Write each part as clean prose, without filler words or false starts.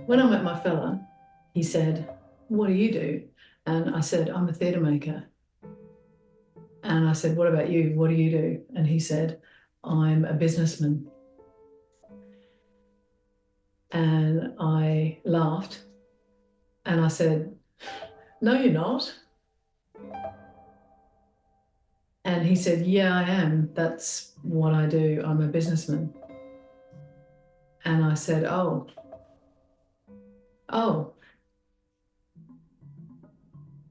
When I met my fella, he said, "What do you do?" And I said, "I'm a theatre maker." And I said, "What about you? What do you do?" And he said, "I'm a businessman." And I laughed and I said, "No, you're not." And he said, "Yeah, I am. That's what I do. I'm a businessman." And I said, oh,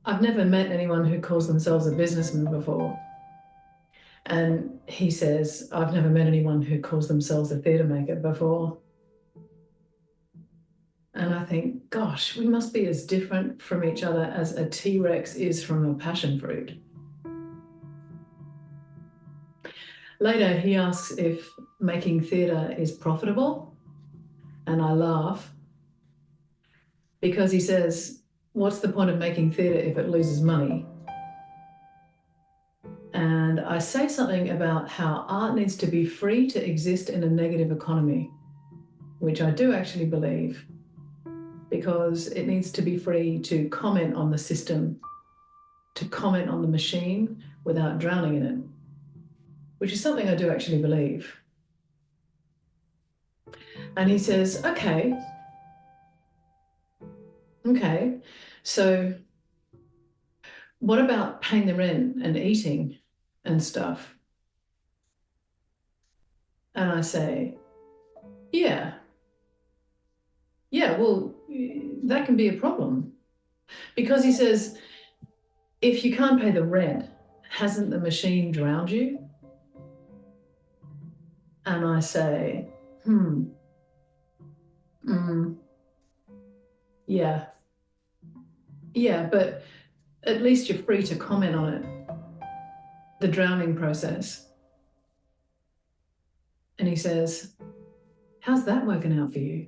I've never met anyone who calls themselves a businessman before." And he says, "I've never met anyone who calls themselves a theatre maker before." And I think, gosh, we must be as different from each other as a T-Rex is from a passion fruit. Later, he asks if making theatre is profitable, and I laugh because he says, "What's the point of making theatre if it loses money?" And I say something about how art needs to be free to exist in a negative economy, which I do actually believe, because it needs to be free to comment on the system, to comment on the machine without drowning in it, which is something I do actually believe. And he says, okay, so what about paying the rent and eating and stuff? And I say, yeah, well, that can be a problem. Because he says, if you can't pay the rent, hasn't the machine drowned you? And I say, mm, yeah, but at least you're free to comment on it, the drowning process. And he says, how's that working out for you?